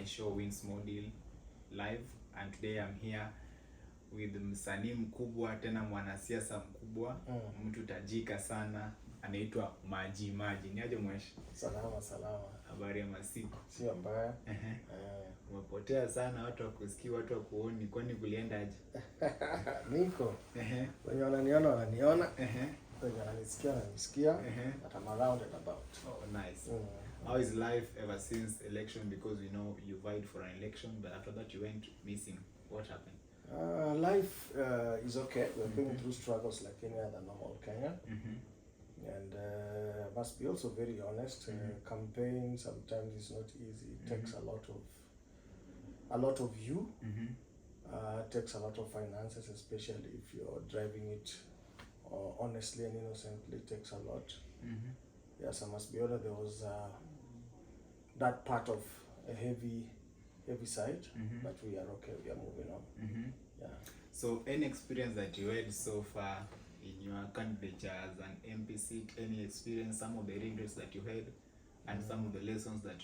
show Win Small Deal live, and today I'm here with msanii mkubwa tena mwanasiasa mkubwa, mtu tajika sana, anaitwa Maji. Ni aje Mwesh? Salama. Habari ya masiku? Sio mbaya. Umepotea sana, watu wakusikia, watu wakuoni, kwani kulienda aje? Niko. Wenye wananiona. Wenye wananisikia. But I'm around and about. Oh, nice. How is life ever since election? Because we know you vied for an election, but after that you went missing. What happened? Life is okay. We're going through struggles like any other normal Kenya. And must be also very honest. Campaign sometimes is not easy. It takes a lot of you. Takes a lot of finances, especially if you're driving it honestly and innocently. It takes a lot. Yes, I must be honest. There was that part of a heavy side, but we are okay. We are moving on. Yeah. So, any experience that you had so far in your candidature as an MP seat, any experience, some of the regrets that you had, and some of the lessons that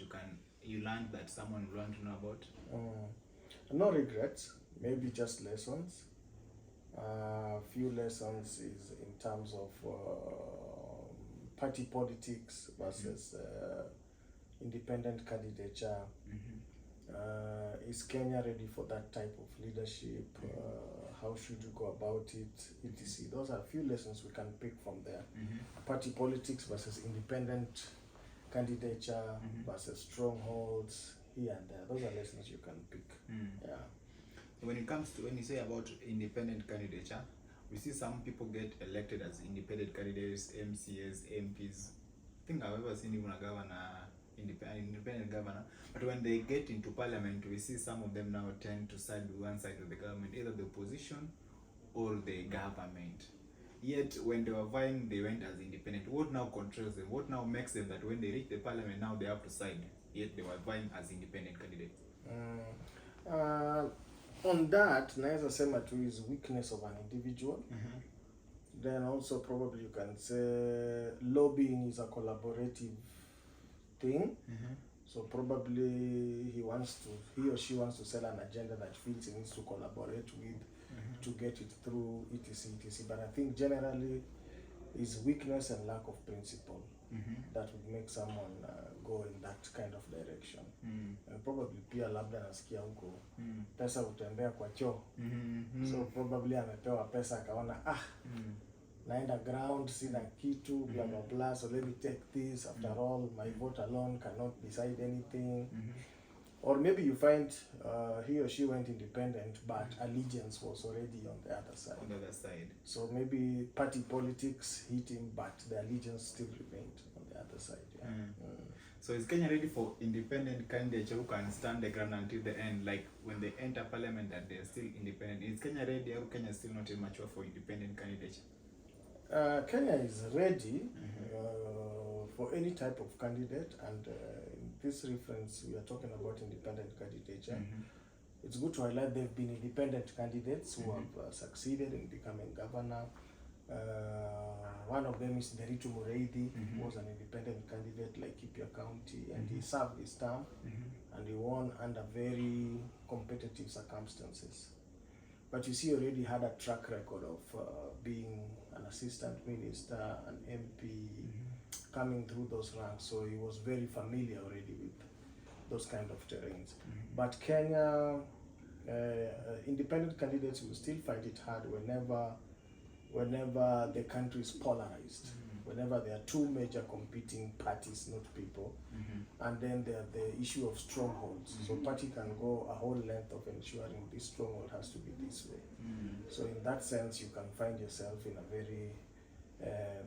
you learned that someone will want to know about? No regrets, maybe just lessons. Few lessons is in terms of party politics versus independent candidature. Is Kenya ready for that type of leadership? How should you go about it? etc. Those are a few lessons we can pick from there. Party politics versus independent candidature versus strongholds here and there. Those are lessons you can pick. Yeah. When you say about independent candidature, we see some people get elected as independent candidates, MCAs, MPs. I think I've ever seen even a governor, independent governor, but when they get into parliament, we see some of them now tend to side with one side of the government, either the opposition or the government. Yet when they were vying, they went as independent. What now controls them? What now makes them that when they reach the parliament, now they have to side, yet they were vying as independent candidates? On that, naweza sema tu is weakness of an individual. Then also probably you can say lobbying is a collaborative thing. So probably he or she wants to sell an agenda that feels he needs to collaborate with to get it through, etc. But I think generally is weakness and lack of principle that would make someone go in that kind of direction. And probably pia labda nasikia huko pesa utembea kwa choo. So probably amepewa pesa akaona naenda ground, sina kitu, blah blah blah, so let me take this. After all, my vote alone cannot decide anything. Or maybe you find he or she went independent, but allegiance was already on the other side. So maybe party politics hit him, but the allegiance still remained on the other side. Yeah. So is Kenya ready for independent candidates who can stand the ground until the end? Like when they enter parliament and they're still independent. Is Kenya ready, or Kenya still not mature for independent candidates? Kenya is ready for any type of candidate, and in this reference we are talking about independent candidature. It's good to highlight there have been independent candidates who have succeeded in becoming governor. One of them is Ruto'S, who was an independent candidate like Kipia County, and he served his term and he won under very competitive circumstances. But you see, he already had a track record of being an assistant minister, an MP, coming through those ranks. So he was very familiar already with those kind of terrains. But Kenya, independent candidates will still find it hard whenever the country is polarized. Whenever there are two major competing parties, not people, and then there are the issue of strongholds. So party can go a whole length of ensuring this stronghold has to be this way. So in that sense, you can find yourself in a very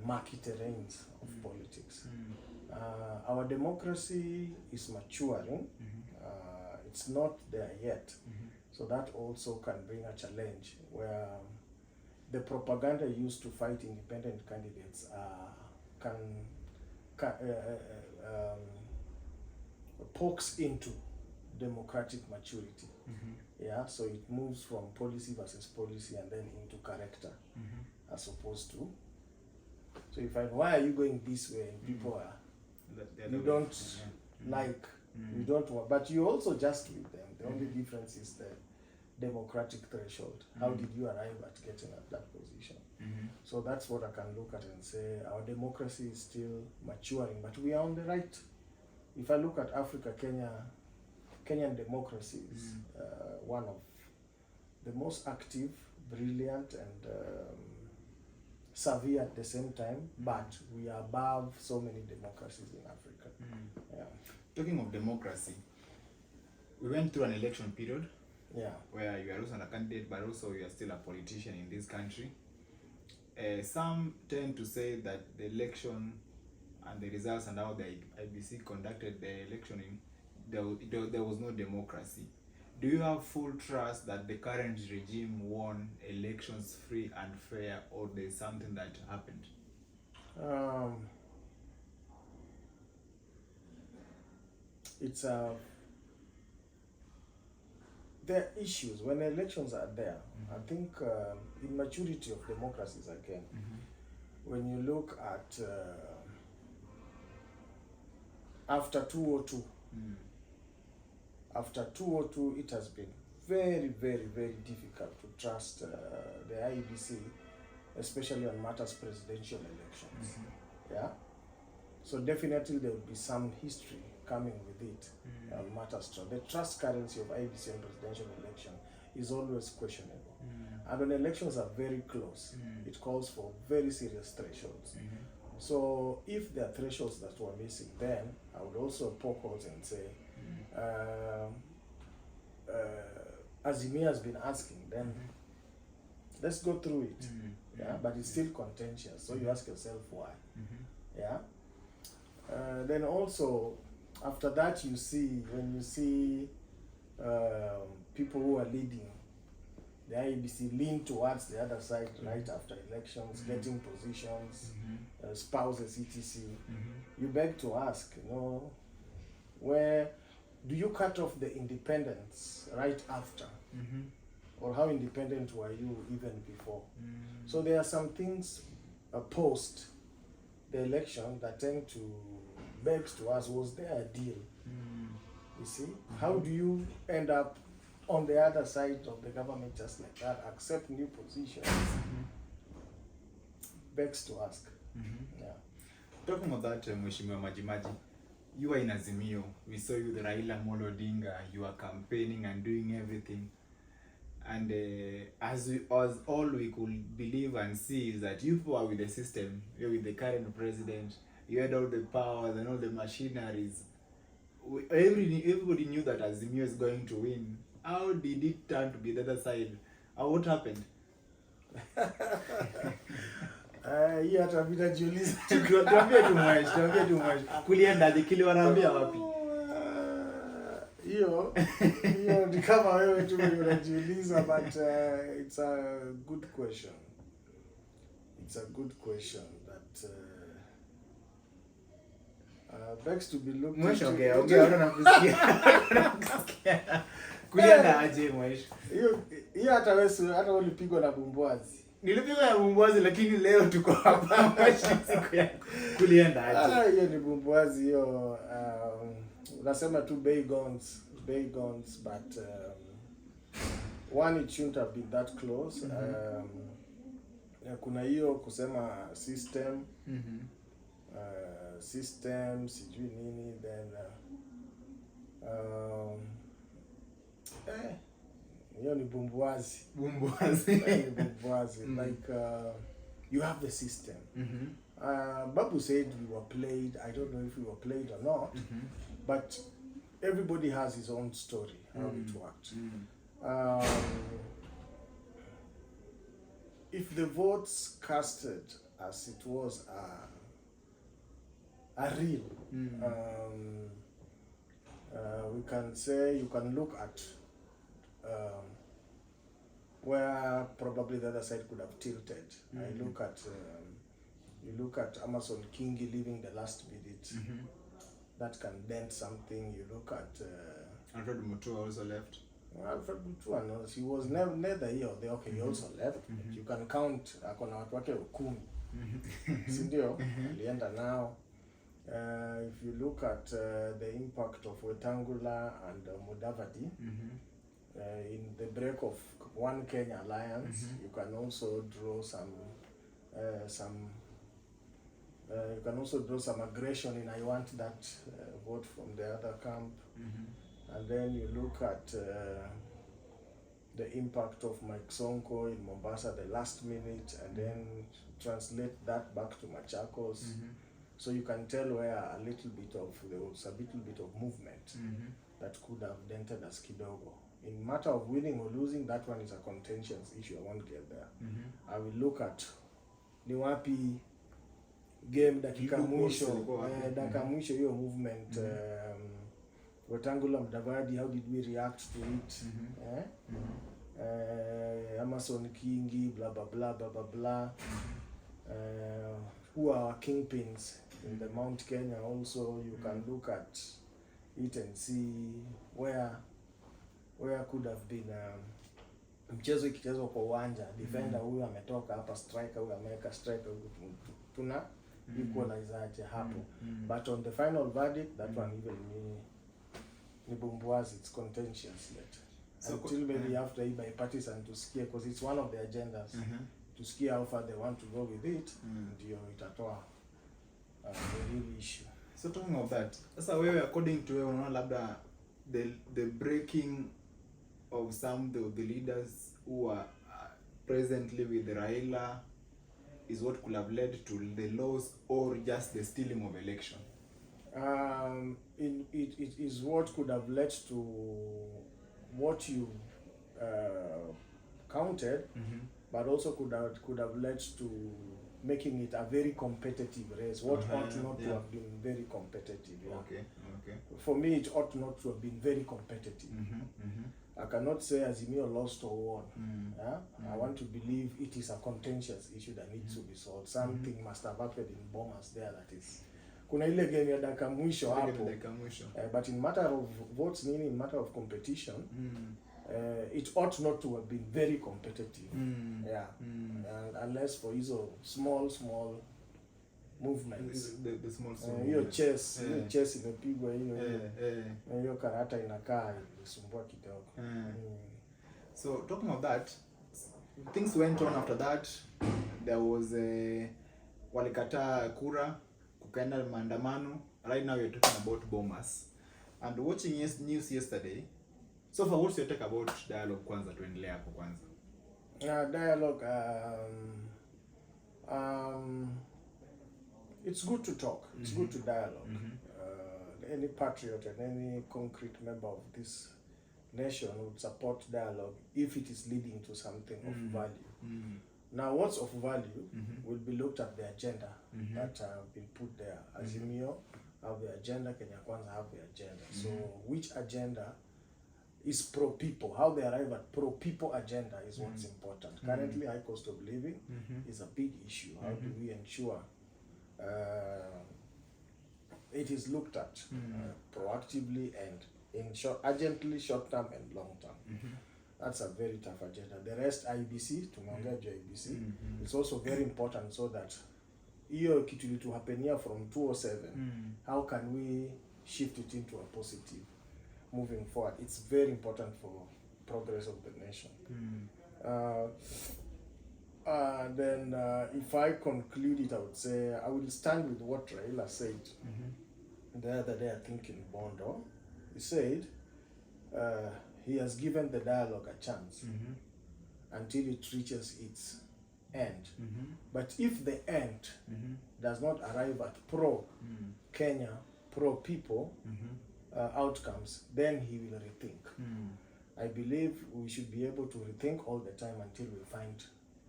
murky terrain of politics. Our democracy is maturing. It's not there yet. So that also can bring a challenge where the propaganda used to fight independent candidates pokes into democratic maturity. Yeah, so it moves from policy versus policy and then into character, as opposed to. So you find, why are you going this way? And people are, you don't like We don't want, but you also just with them. The only difference is the democratic threshold. How did you arrive at getting at that position? So that's what I can look at and say our democracy is still maturing, but we are on the right. If I look at Africa, Kenyan democracy is one of the most active, brilliant, and savvy at the same time, but we are above so many democracies in Africa. Yeah. Talking of democracy, we went through an election period where you are also a candidate, but also you are still a politician in this country. Some tend to say that the election and the results and how the IBC conducted the election, there was no democracy. Do you have full trust that the current regime won elections free and fair, or there's something that happened? There are issues when elections are there. I think immaturity of democracies again. When you look at after 2002, after 2002, it has been very, very, very difficult to trust the IEBC, especially on matters presidential elections. Yeah. So definitely there will be some history coming with it on matters. The trust currency of IEBC and presidential election is always questionable. And when elections are very close, it calls for very serious thresholds. So if there are thresholds that were missing, then I would also poke holes and say, as Azimia has been asking, then let's go through it. Yeah, but it's still contentious. So you ask yourself why. Yeah. Then also after that, you see when you see people who are leading the IEBC lean towards the other side right after elections, getting positions, spouses, etc. You beg to ask, where do you cut off the independence right after? Or how independent were you even before? So there are some things post the election that tend to beg to us, was there a deal? You see? How do you end up on the other side of the government just like that, accept new positions? Begs to ask. Yeah. Talking about that, Mheshimiwa Majimaji, you are in Azimio. We saw you with Raila Amolo Odinga. You are campaigning and doing everything. And as all we could believe and see is that you are with the system, you're with the current president, you had all the powers and all the machineries. Everybody knew that Azimio is going to win. How did it turn to be the other side? What happened? Hiyo atabida jiuliza. Tuambie tu mwash. Kuliendaje, kile wanaambia wapi? Hiyo ni kama wewe tu unajiuliza, but it's a good question. It's a good question that begs to be looked into. Ongea nakusikia. Kuliendaje mwash? Hiyo hata ulipigwa na bumbwazi. Nilipigwa na bumbwazi, lakini leo tuko hapa mwash, siku ya kuliendaje. Hiyo ni bumbwazi hiyo. Unasema tu bay guns, but one, it shouldn't have been that close. Kuna hiyo kusema system, sijui nini, then hiyo ni bumbwazi. Like you have the system. Babu said we were played. I don't know if we were played or not, but everybody has his own story, how it worked. If the votes casted as it was a real, we can say, you can look at where probably the other side could have tilted. I look at you look at Amason Kingi leaving the last minute. That can dent something. You look at Alfred Mutua also left. Alfred Mutua, no, he was neither here or there. Okay, he also left. But you can count akona watu wake 10. Si ndio? Alienda now. If you look at the impact of Wetangula and Mudavadi in the break of One Kenya Alliance, you can also draw some you can also draw some aggression in I want that vote from the other camp. And then you look at the impact of Mike Sonko in Mombasa the last minute, and then translate that back to Machakos. So you can tell where there was a little bit of movement that could have dented us kidogo. In matter of winning or losing, that one is a contentious issue. I won't get there. I will look at ni wapi game dakika mwisho hiyo movement. Wetangula Mudavadi, how did we react to it? Amason Kingi, blah blah blah blah blah blah. Who are our kingpins in the Mount Kenya also? You can look at it and see where could have been mchezo ikichezwa kwa uwanja, defender huyu ametoka hapa, striker huyu ameweka striker huyu, tuna equalize aje hapo. But on the final verdict, that one even ni bumbuazi, it's contentious yet. So until maybe after hii bipartisan tusikie, because it's one of the agendas, tusikie how far they want to go with it, ndio itatoa the real issue. So talking of that, sasa wewe according to wewe unaona labda the breaking of some of the leaders who are presently with Raila is what could have led to the loss, or just the stealing of election? It is what could have led to what you counted, but also could have led to making it a very competitive race. What ought not to have been very competitive. Okay. For me, it ought not to have been very competitive. I cannot say Azimio lost or won. I want to believe it is a contentious issue that needs to be solved. Something must have happened in Bomas there that is. Kuna ile game ya dakika mwisho hapo. But in matter of votes, in matter of competition, it ought not to have been very competitive. Unless for small movements. The small hiyo chess imepigwa hiyo karata inakaa isumbua kidogo. So talking of that, things went on after that. There was walikataa kura, kukaenda maandamano. Right now you're talking about Bomas. And watching news yesterday, so far what's your take about dialogue? Kwanza tuendelee hapo kwanza. Dialogue, it's good to talk. It's good to dialogue. Any patriot and any concrete member of this nation would support dialogue if it is leading to something of value. Now, what's of value will be looked at the agenda that have been put there. Azimio have the agenda, Kenya Kwanza have the agenda. So, which agenda is pro-people? How they arrive at pro-people agenda is what's important. Currently, high cost of living is a big issue. How do we ensure it is looked at proactively and urgently, short term and long term? That's a very tough agenda. The rest, IBC, tumeongea juu IBC, it's also very important, so that hiyo kitu ilituhapenia from 207, how can we shift it into a positive moving forward? It's very important for progress of the nation. Then if I conclude it, I would say I will stand with what Raila said the other day, I think in Bondo. He said he has given the dialogue a chance until it reaches its end. But if the end does not arrive at pro-Kenya, pro-people outcomes, then he will rethink. I believe we should be able to rethink all the time until we find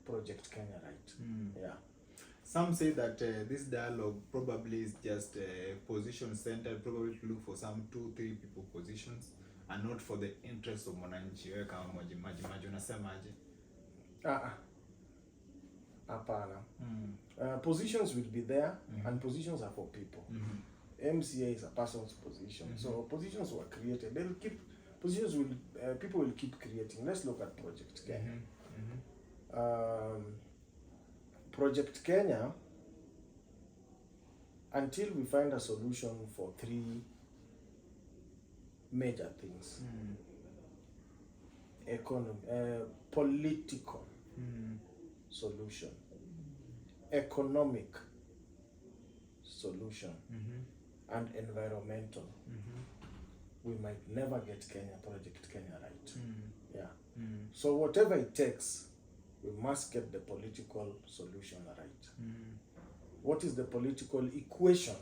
Project Kenya right. Some say that this dialogue probably is just position centered, probably to look for some 2-3 people positions and not for the interest of mwananchi. Wewe kama maji unasemaje? Hapana. Positions will be there, and positions are for people. MCA is a person's position. So positions were created. They'll keep positions will people will keep creating. Let's look at Project Kenya. Project Kenya until we find a solution for three major things. Political solution, economic solution, and environmental. We might never get Project Kenya right. Yeah. So whatever it takes, we must get the political solution right. What is the political equation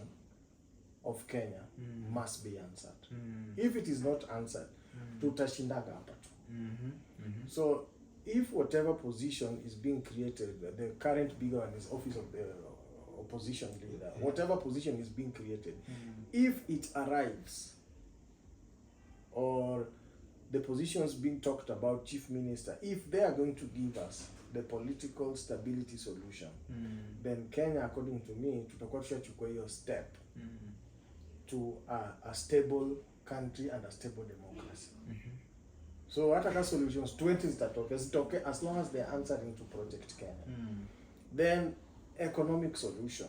of Kenya must be answered. If it is not answered, tutashindaga hapa tu. So if whatever position is being created, the current bigger one is office of the opposition leader, whatever position is being created, if it arrives, or the positions being talked about, chief minister, if they are going to give us the political stability solution, then Kenya, according to me, tutakuwa tushachukua hiyo step to a stable country and a stable democracy. So hata ka solutions 20 zitatoke as long as they are answering to Project Kenya. Then economic solution.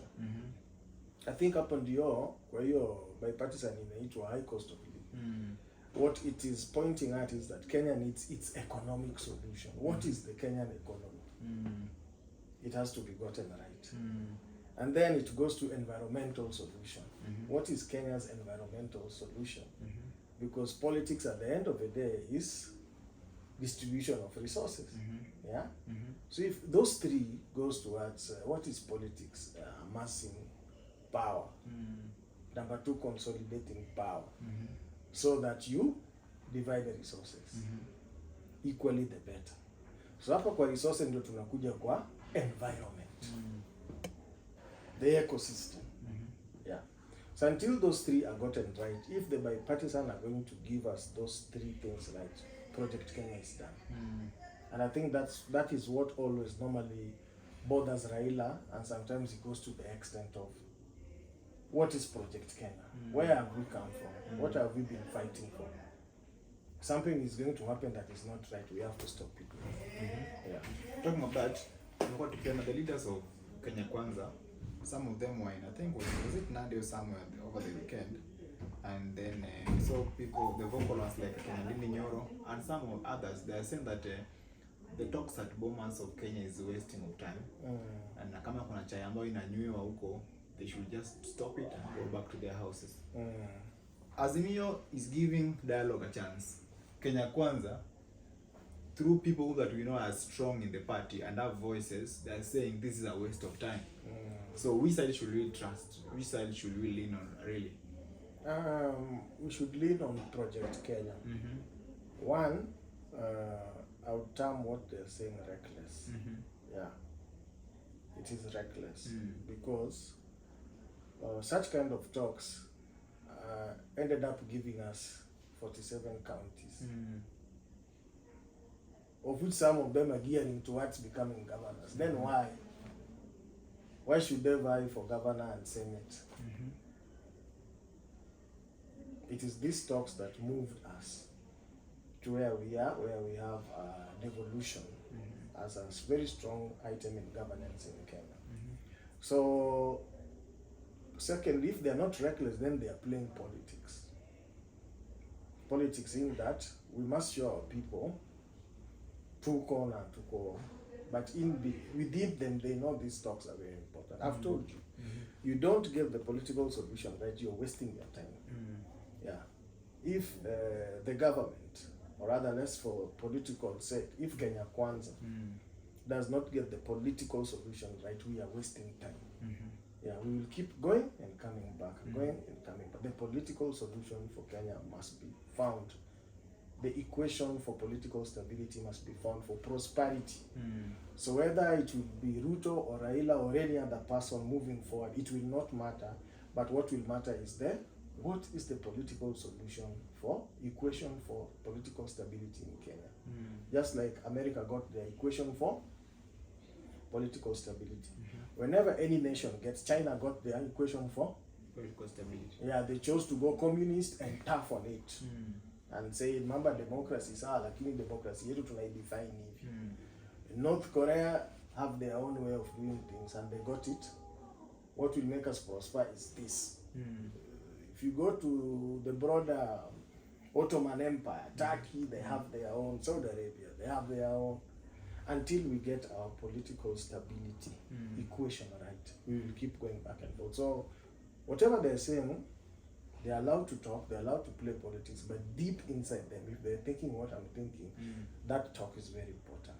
I think hapo ndio kwa hiyo bipartisan inaitwa high cost of living. What it is pointing at is that Kenya needs its economic solution. What is the Kenyan economy? It has to be gotten right. And then it goes to environmental solution. What is Kenya's environmental solution? Because politics at the end of the day is distribution of resources. Yeah. So if those three goes towards what is politics? Amassing power. Number two, consolidating power. So that you divide the resources equally, the better. So hapa kwa resources ndio tunakuja kwa environment, the ecosystem. Yeah. So until those three are gotten right, if the bipartisan are going to give us those three things right, Project Kenya is done. And I think that is what always normally bothers Raila, and sometimes it goes to the extent of, what is Project Kenya? Where have we come from? What have we been fighting for? Something is going to happen that is not right. We have to stop it. Yeah. Talking of that, the leaders of Kenya Kwanza, some of them were in, I think, was it Nandi or somewhere over the weekend, and then we saw people, the vocal ones like Kenya Nyoro and some of others, they are saying that the talks at Bomas of Kenya is wasting of time, and kama kuna chai ambayo inanywewa huko, they should just stop it and go back to their houses. Azimio is giving dialogue a chance. Kenya Kwanza, through people that we know are strong in the party and have voices, they are saying this is a waste of time. So which side should we trust? Which side should we lean on, really? We should lean on Project Kenya. One, I would term what they're saying reckless. Yeah, it is reckless because such kind of talks ended up giving us 47 counties, of which some of them are gearing towards becoming governors. Then why should they vie for governor and senate? It is these talks that moved us to where we are, where we have devolution as a very strong item in governance in Kenya. So secondly, if they are not reckless, then they are playing politics. Politics in that we must show our people took on and took over, but within them they know these talks are very important. I've told you, you don't get the political solution right, you're wasting your time. Yeah. If the government, or rather less for political sake, if Kenya Kwanza does not get the political solution right, we are wasting time. Yeah, we will keep going and coming back, going and coming back. The political solution for Kenya must be found. The equation for political stability must be found for prosperity. So whether it will be Ruto or Raila or any other person moving forward, it will not matter. But what will matter is what is the political solution for equation for political stability in Kenya? Just like America got the equation for political stability. Whenever any nation gets, China got their equation for Political stability. Yeah, they chose to go communist and tough on it. And say, remember democracy, lakini democracy yetu tunaidefine hivi. North Korea have their own way of doing things and they got it what will make us prosper is this. If you go to the broader Ottoman Empire, Turkey, they have their own, Saudi Arabia, they have their own. Until we get our political stability equation right, we will keep going back and forth. So whatever they're saying, they're allowed to talk, they're allowed to play politics, but deep inside them, if they're thinking what I'm thinking, that talk is very important.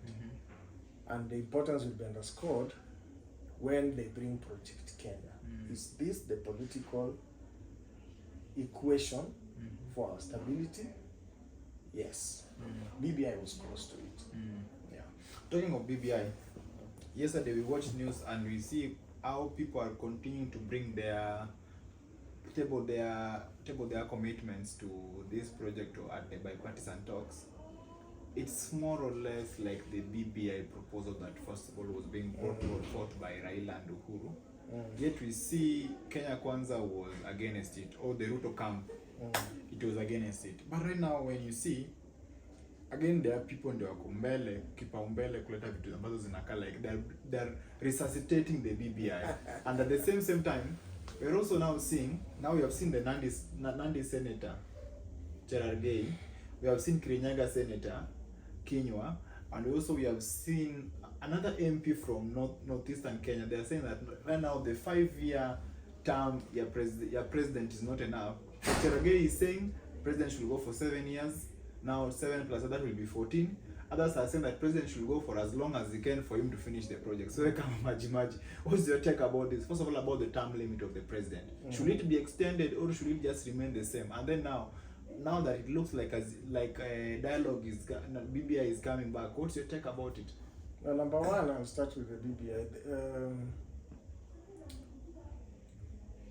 And the importance will be underscored when they bring Project Kenya. Is this the political equation for our stability? Yes. BBI was close to it. Yeah. Talking of BBI, yesterday we watched news and we see how people are continuing to bring table their commitments to this project or at the bipartisan talks. It's more or less like the BBI proposal that first of all was being brought forth by Raila and Uhuru. Yet we see Kenya Kwanza was against it, or the Ruto camp, it was against it. But right now when you see, again there are people ndio wako mbele, kipaumbele kuleta vitu ambazo zinakaa like they're resuscitating the BBI. And at the same time, we're also now seeing, now we have seen the Nandi Senator, Cherargei, we have seen Kirinyaga Senator, Kinyua, and also we have seen another MP from northeastern Kenya. They are saying that right now the 5-year term your president is not enough. Cherargei is saying president should go for 7 years. Now 7 plus that will be 14. Others are saying that president should go for as long as he can for him to finish the project. So Maji, what's your take about this? First of all, about the term limit of the president. Should it be extended or should it just remain the same? And then now that it looks like dialogue is, BBI is coming back, what's your take about it? Well, number one, I'll start with the BBI.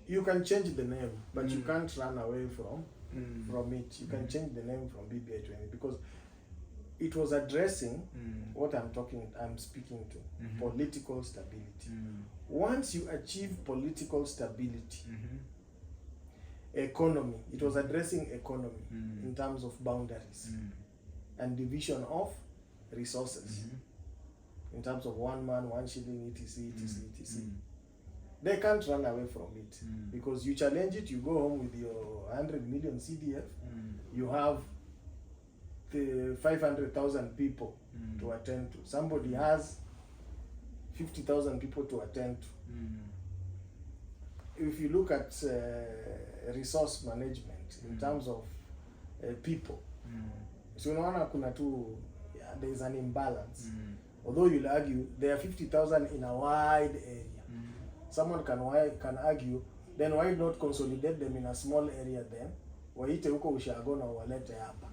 You can change the name, but you can't run away from it. You can change the name from BBI to anything because it was addressing what I'm speaking to, political stability. Once you achieve political stability, economy, it was addressing economy in terms of boundaries and division of resources in terms of 1 man, 1 shilling, etc, etc. They can't run away from it because you challenge it, you go home with your 100 million CDF, you have the 500,000 people to attend to. Somebody has 50,000 people to attend to. If you look at resource management in terms of people, so unaona kuna tu there is an imbalance. Although you'll argue there are 50,000 in a wide area. Someone can argue, then why not consolidate them in a small area then? Waite huko ushago na walete hapa.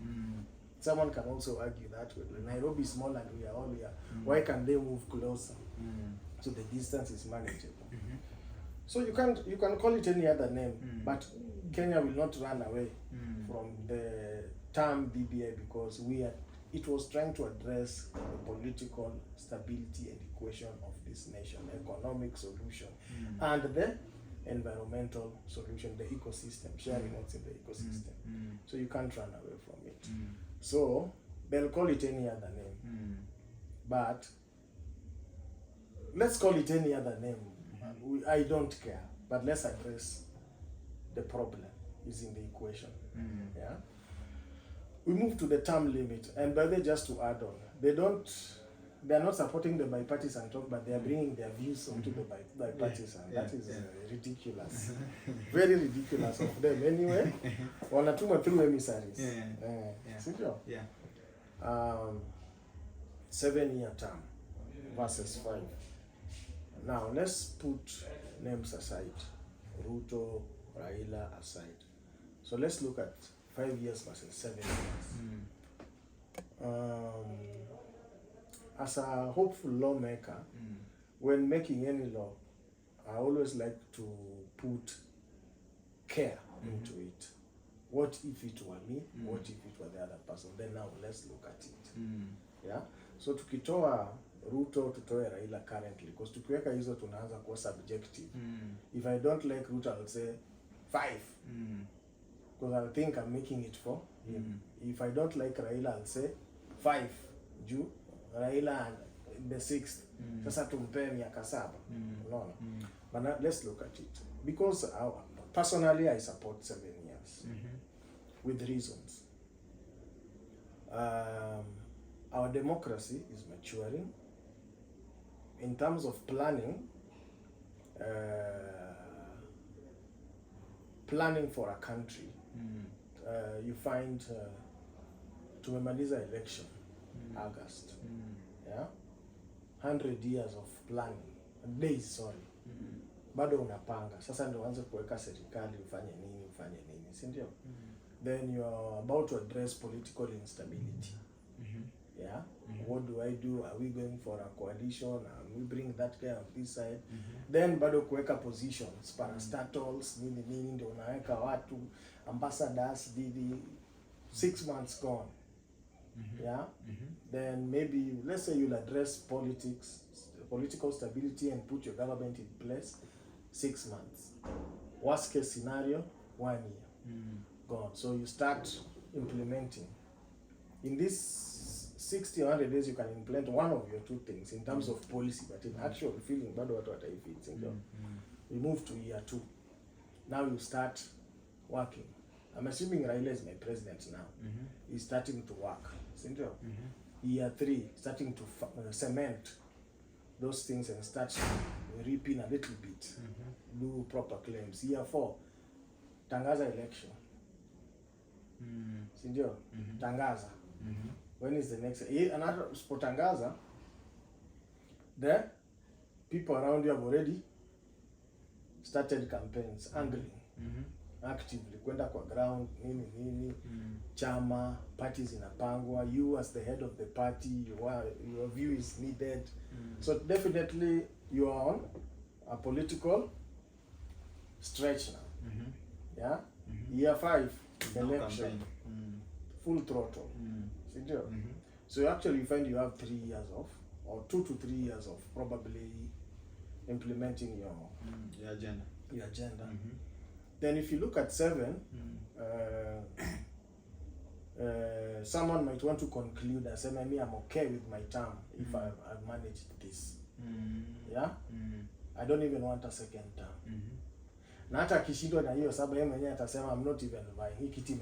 Someone can also argue that way. Nairobi is small and we are all here. Why can they move closer? So the distance is manageable. So you can call it any other name, but Kenya will not run away from the term BBI because it was trying to address the political stability and equation of this nation, economic solution, and the environmental solution, the ecosystem, sharing what's in the ecosystem. So you can't run away from it. So they'll call it any other name, but let's call it any other name. I don't care, but let's address the problem is in the equation. Yeah. We move to the term limit, and by the way, just to add on, they are not supporting the bipartisan talk, but they are bringing their views onto the bipartisan. That is ridiculous, very ridiculous of them. Anyway, wanatuma through emissaries. Sivyo? 7-year term versus 5. Now let's put names aside, Ruto, Raila aside. So let's look at 5 years versus 7 years. As a hopeful lawmaker, when making any law, I always like to put care into it. What if it were me? What if it were the other person? Then now let's look at it. Yeah. So tukitoa Ruto, tutoe Raila currently, because tukiweka hizo tunaanza kuwa subjective. If I don't like Ruto, I'll say 5. Because I'll think I'm making it for him. If I don't like Raila, I'll say 5. Raila and the 6th. Sasa tumpee miaka 7. Unaona? But now let's look at it. Because personally, I support 7 years with reasons. Our democracy is maturing. In terms of planning for a country, you find tumemaliza election August, yeah, 100 years of planning, days, sorry, bado unapanga sasa ndio uanze kuweka serikali ufanye nini, si ndio? Then you are about to address political instability. Yeah, what do I do? Are we going for a coalition? We bring that guy on this side. Then bado kuweka positions, parastatals, nini ndio unaweka watu, ambassadors, 6 months gone. Yeah, then maybe let's say you'll address political stability and put your government in place, 6 months. Worst case scenario, 1 year gone. So you start implementing. In this 60 or 100 days, you can implement one of your two things in terms of policy, but in actual feeling, bado watu wataifit. We move to year 2. Now you start working. I'm assuming Raila is my president now. He's starting to work. Year 3, starting to cement those things and start reaping a little bit. Do proper claims. Year 4, tangaza election. Sindio? Tangaza. When is the next? Another spotangaza, the people around you have already started campaigns, angling actively, kwenda kwa ground, nini, chama, parties inapangwa, you as the head of the party, your view is needed. So definitely you are on a political stretch now. Yeah? Year 5, election, full throttle. So you actually find you have 3 years of, or 2 to 3 years of probably implementing your agenda. Then if you look at 7, someone might want to conclude and say, maybe I'm okay with my term if I've managed this. Yeah? I don't even want a second term. Na hata akishindwa na hiyo sababu yeye mwenyewe atasema I'm not even vying. Hii kiti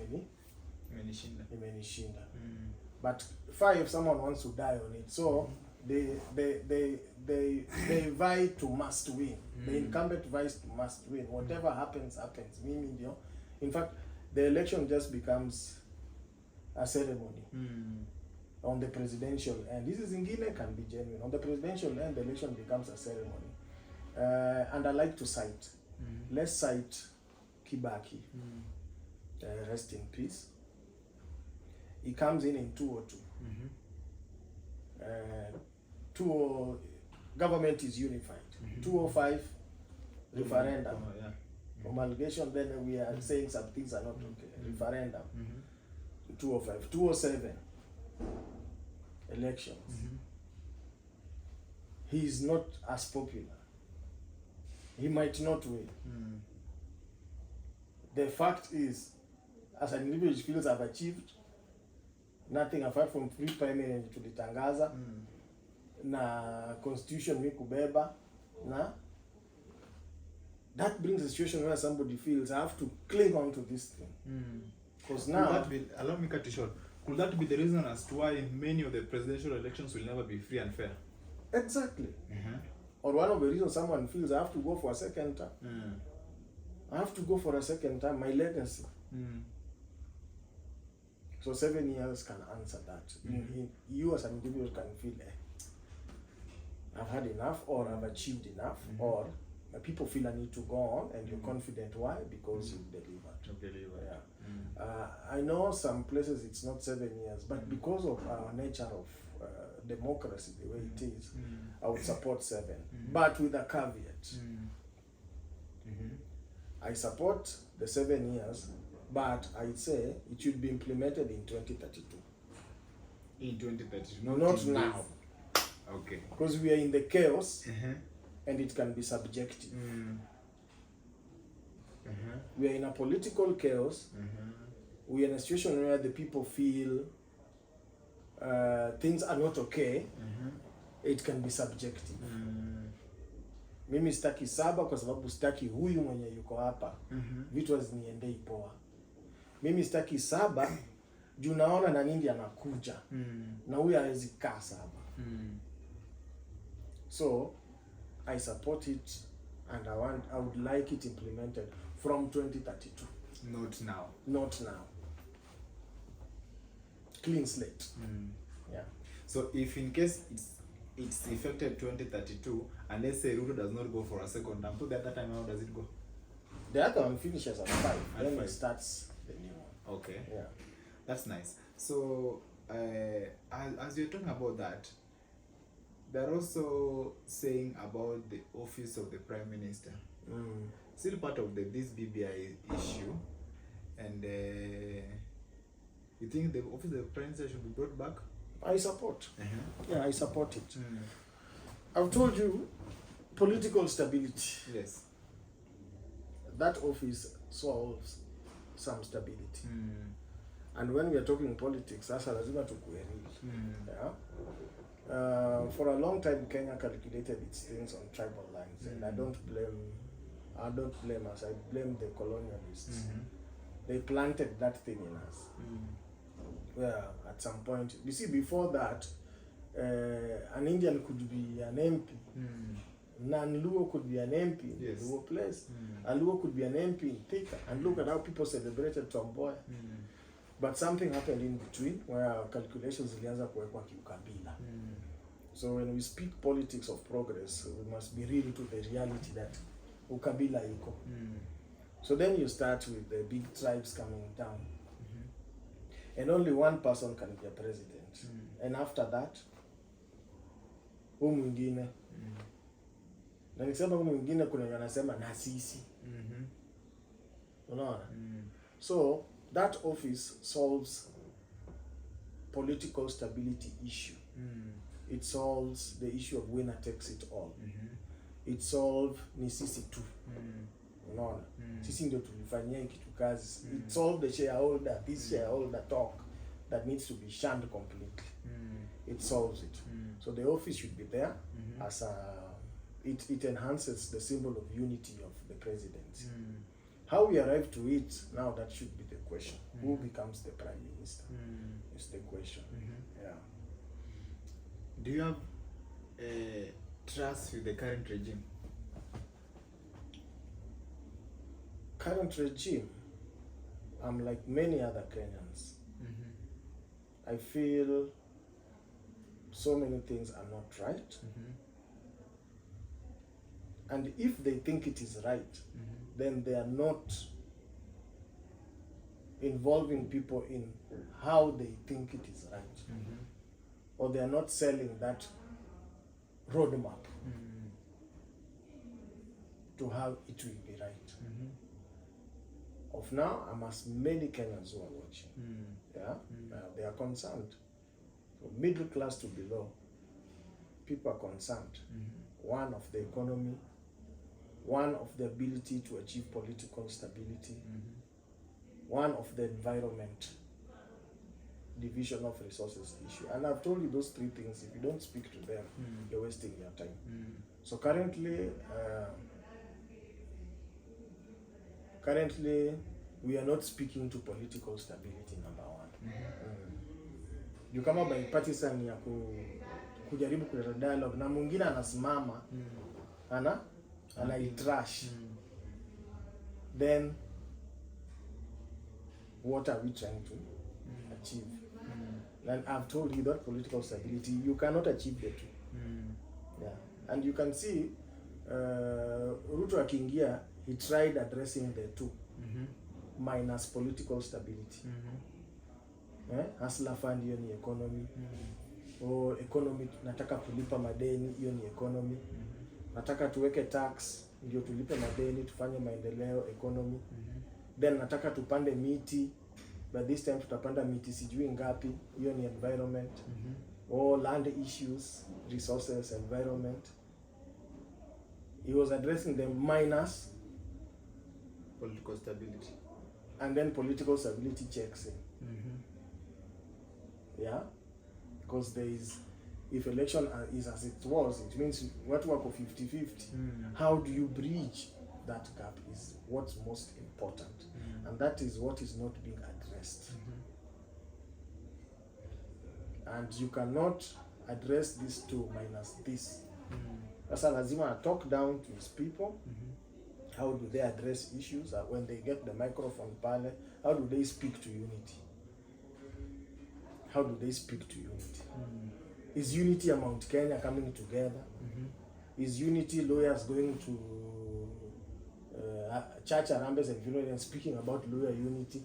imenishinda. But 5, someone wants to die on it. So they vie to must win. The incumbent vies to must win. Whatever happens. In fact, the election just becomes a ceremony on the presidential end. This is ingine can be genuine. On the presidential end, the election becomes a ceremony. And I like to cite. Let's cite Kibaki. Rest in peace. He comes in 202. Government is unified. 205 referendum. Homologation, then we are saying some things are not okay. Referendum. 205. 207 elections. He is not as popular. He might not win. The fact is, as an individual, he feels I've achieved nothing apart from free primary tulitangaza na constitution mi kubeba, na that brings a situation where somebody feels I have to cling on to this thing. Because now, allow me cut you short. Could that be the reason as to why many of the presidential elections will never be free and fair? Exactly. Or one of the reasons someone feels I have to go for a second term. I have to go for a second time, my legacy. So 7 years can answer that. You as an individual can feel, I've had enough, or I've achieved enough, or people feel I need to go on, and you're confident. Why? Because you've delivered. Yeah. I know some places it's not 7 years, but because of our nature of democracy, the way it is, I would support 7, but with a caveat. I support the 7 years, but I'd say it should be implemented in 2032. In 2032, not now. Okay. Because we are in the chaos, and it can be subjective. We are in a political chaos. We are in a situation where the people feel things are not okay. It can be subjective. Mimi sitaki 7 kwa sababu sitaki huyu mwenye yuko hapa vitu haziniendei poa. Mimi sitaki 7 juu naona na nini anakuja na huyu hawezi kaa 7. So I support it and I would like it implemented from 2032. Not now. Clean slate. Yeah. So if in case it's effective 2032, and let's say Ruto does not go for a second term, so that time how does it go? The other one finishes at 5, then it starts the new one. Okay. Yeah. That's nice. So as you're talking about that, they're also saying about the office of the Prime Minister. Still part of this BBI issue, and you think the office of the Prime Minister should be brought back? I support. Yeah, I support it. I've told you, political stability. Yes. That office solves some stability. And when we are talking politics, sasa lazima tukue real. Yeah. For a long time, Kenya calculated its things on tribal lines, and I don't blame us. I blame the colonialists. They planted that thing in us. Where at some point, you see, before that, an Indian could be an MP. Nan-Luo could be an MP in the Luo place. A Luo could be an MP in Thika. And look at how people celebrated Tomboya. But something happened in between where calculations zilianza kuwekwa kiukabila. So when we speak politics of progress, we must be real to the reality that ukabila iko. So then you start with the big tribes coming down. And only one person can be a president. And after that, mwingine. Na nikisema mwingine kuna wanasema na sisi. Unaona? So that office solves political stability issue. It solves the issue of winner takes it all. It solves ni sisi tu. Unaona? Sisi ndio tulifanyia kitu kazi. It solves the shareholder, this shareholder talk that needs to be shunned completely. It solves it. So the office should be there as a it enhances the symbol of unity of the presidency. How we arrive to it, now that should be the question. Who becomes the prime minister is the question. Yeah. Do you have trust with the current regime? Current regime, I'm like many other Kenyans. I feel so many things are not right. And if they think it is right, then they are not involving people in how they think it is right. Or they are not selling that roadmap to how it will be right. Of now, I'm as many Kenyans who are watching. They are concerned. From middle class to below, people are concerned. One of the economy, one of the ability to achieve political stability, one of the environment, division of resources issue. And I've told you those 3 things. If you don't speak to them, you're wasting your time. So currently, we are not speaking to political stability, number 1. You kama bipartisan ya kujaribu kuleta dialogue na mwingine anasimama anaitrash, then what are we trying to achieve? And I've told you that political stability, you cannot achieve the 2. Yeah. And you can see Ruto akiingia, he tried addressing the 2 minus political stability. Hustler fund, hiyo ni economy. Economy, nataka kulipa madeni, hiyo ni economy. Nataka tuweke tax ndio tulipe madeni, tufanye maendeleo, economy. Then nataka tupande miti, but this time tutapanda miti sijui ngapi, hiyo ni environment. Land issues, resources, environment. He was addressing them minus political stability. And then political stability checks in. Yeah? Because if election is as it was, it means watu wako 50-50. How do you bridge that gap is what's most important. And that is what is not being addressed. And you cannot address these two minus this. Sasa lazima talk down to his people. How do they address issues? When they get the microphone pale, how do they speak to unity? How do they speak to unity? Is unity a Mount Kenya coming together? Is unity lawyers going to church Arambes and Vinod and speaking about lawyer unity?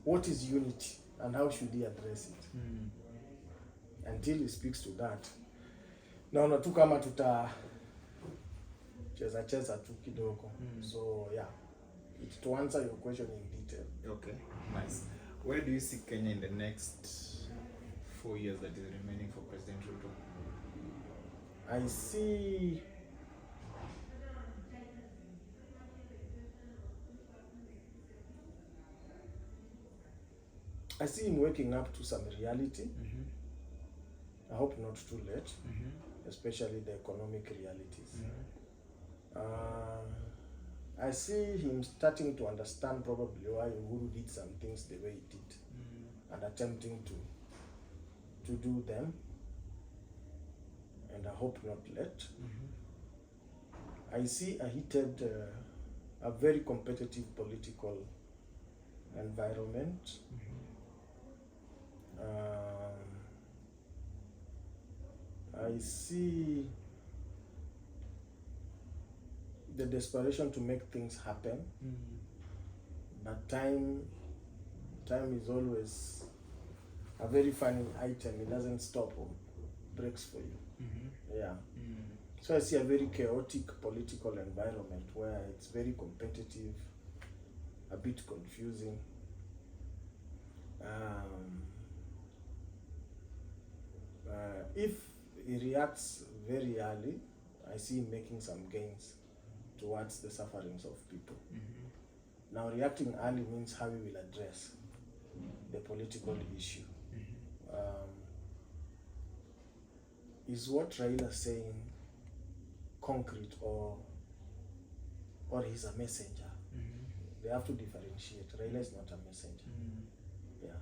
What is unity and how should he address it? Until he speaks to that. Naona tu kama tuta cheza tu kidogo. So yeah, to answer your question in detail. Okay, nice. Where do you see Kenya in the next 4 years that is remaining for President Ruto? I see him waking up to some reality. I hope not too late, especially the economic realities. I see him starting to understand probably why Uhuru did some things the way he did, and attempting to do them, and I hope not late. I see a very competitive political environment. I see the desperation to make things happen, but time is always a very funny item. It doesn't stop or breaks for you. Yeah. So I see a very chaotic political environment where it's very competitive, a bit confusing. If he reacts very early, I see him making some gains towards the sufferings of people. Now, reacting early means how he will address the political issue. Is what Raila is saying concrete or he's a messenger? They have to differentiate. Raila is not a messenger. Yeah,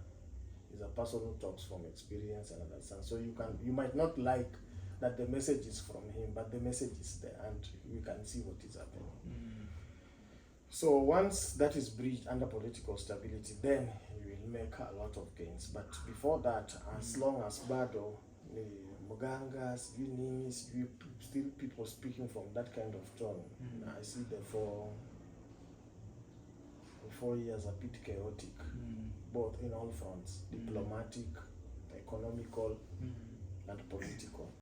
he's a person who talks from experience and understands. So you might not like that the message is from him, but the message is there, and you can see what is happening. So once that is bridged under political stability, then you will make a lot of gains. But before that, as long as Bado, Mugangas, still people speaking from that kind of tone, I see the 4 years a bit chaotic, both in all fronts, diplomatic, economical,